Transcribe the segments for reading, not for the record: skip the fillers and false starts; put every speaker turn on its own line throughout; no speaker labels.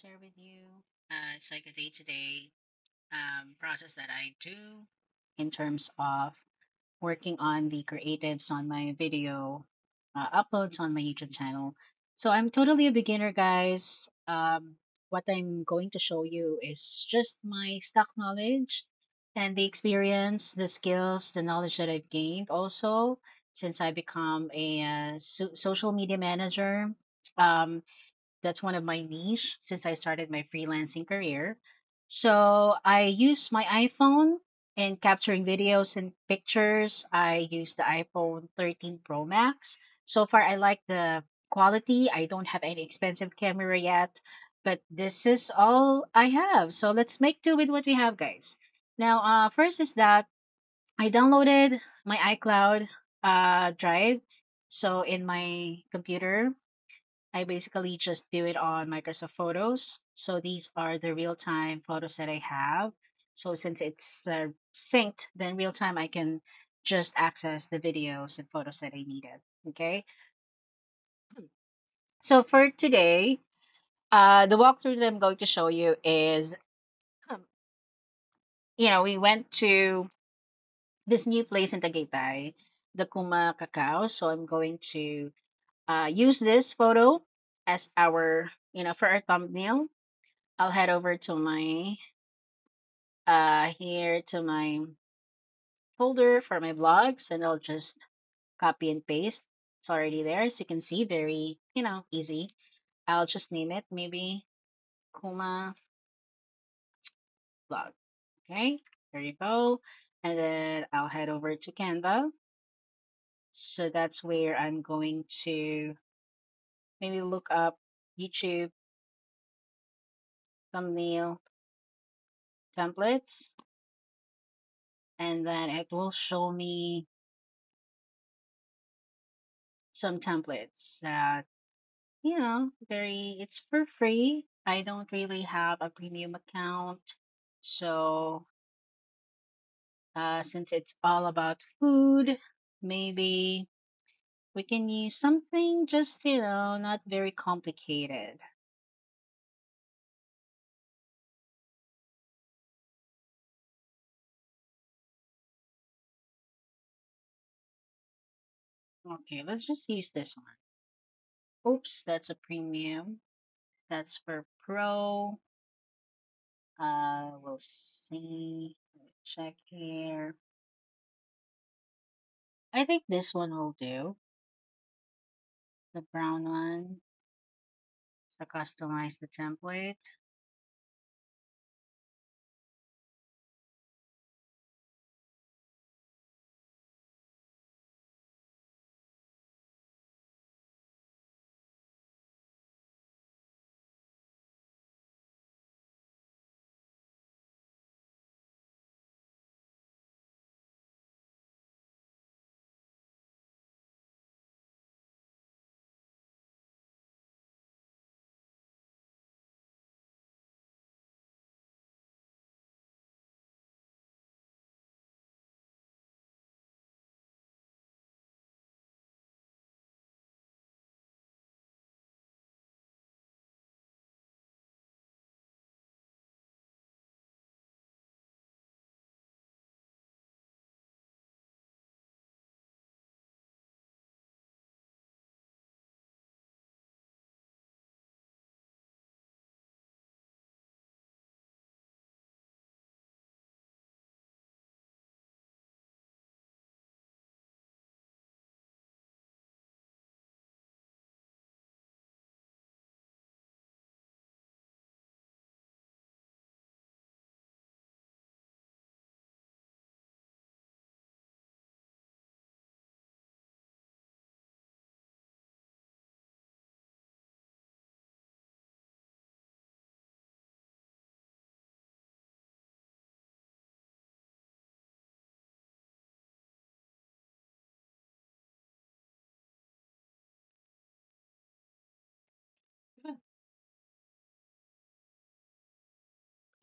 share with you. It's like a day to day process that I do in terms of working on the creatives on my video uploads on my YouTube channel. So I'm totally a beginner, guys. What I'm going to show you is just my stock knowledge and the experience, the skills, the knowledge that I've gained also since I become a social media manager. Um, that's one of my niche since I started my freelancing career. So I use my iPhone in capturing videos and pictures. I use the iPhone 13 Pro Max. So far, I like the quality. I don't have any expensive camera yet, but this is all I have. So let's make do with what we have, guys. Now, first is that I downloaded my iCloud drive. So in my computer, I basically just do it on Microsoft Photos. So these are the real time photos that I have. So since it's synced, then real time I can just access the videos and photos that I needed. Okay. So for today, the walkthrough that I'm going to show you is, um, we went to this new place in Tagaytay, the Kuma Cacao. So I'm going to use this photo as our, for our thumbnail. I'll head over to my here to my folder for my blogs, and I'll just copy and paste. It's already there, as you can see, very easy. I'll just name it maybe Kuma blog. Okay, there you go. And then I'll head over to Canva. So that's where I'm going to maybe look up YouTube thumbnail templates, and then it will show me some templates that very it's for free. I don't really have a premium account. So since it's all about food, maybe we can use something just, not very complicated. Okay, let's just use this one. Oops, that's a premium. That's for pro. We'll see. Check here. I think this one will do. The brown one. To customize the template.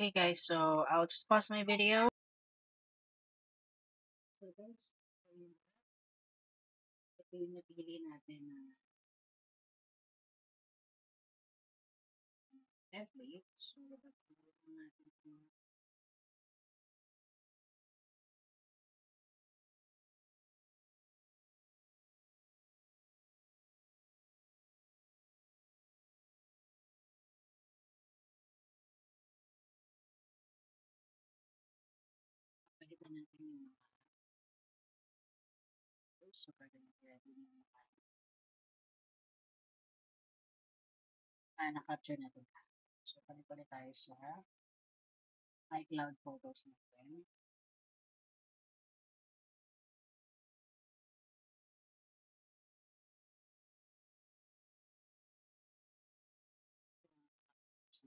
Okay, guys, so I'll just pause my video. So guys, ito yung napili natin na Definitely. So, natin pakita natin yung mga photos. So, pwede na ready yung mga na-capture natin. So, palit-palit tayo sa iCloud photos natin. So,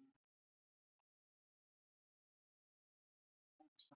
so,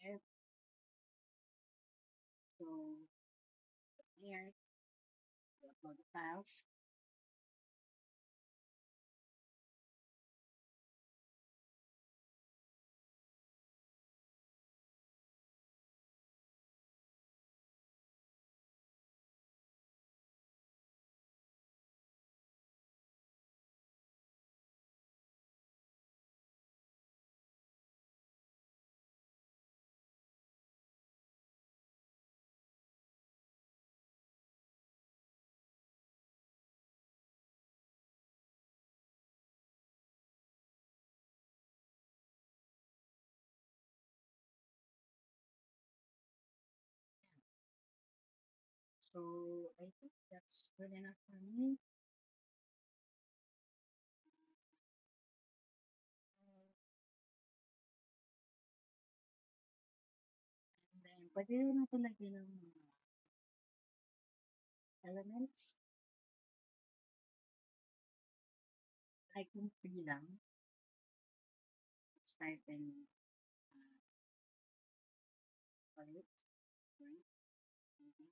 there. So, here, we upload the files. So, I think that's good enough for me. And then, pwede rin natin lagyan ng mga elements. Like kung free lang, let's type in ulit. Right? Mhm.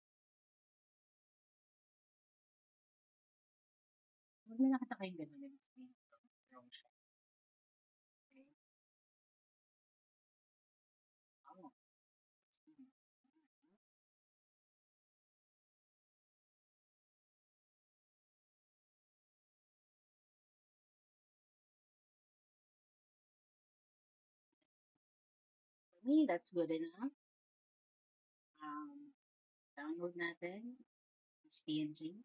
Huwag may nakita kayong ganun din sa wrong siya. Okay? Oh. Hmm. For me, that's good enough. Um, download natin as PNG.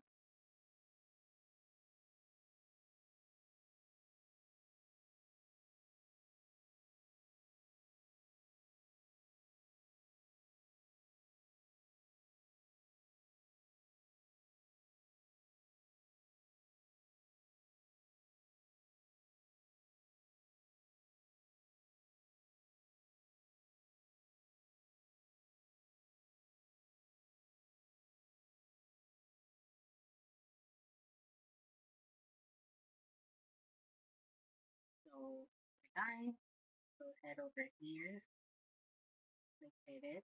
So, we're done. So, head over here, click edit,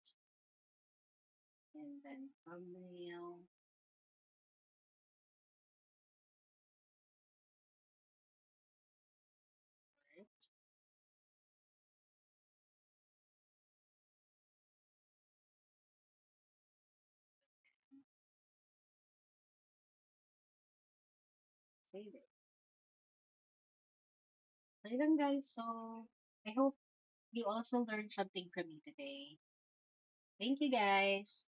and then thumbnail, right? Save it. So, yun guys. So, I hope you also learned something from me today. Thank you guys.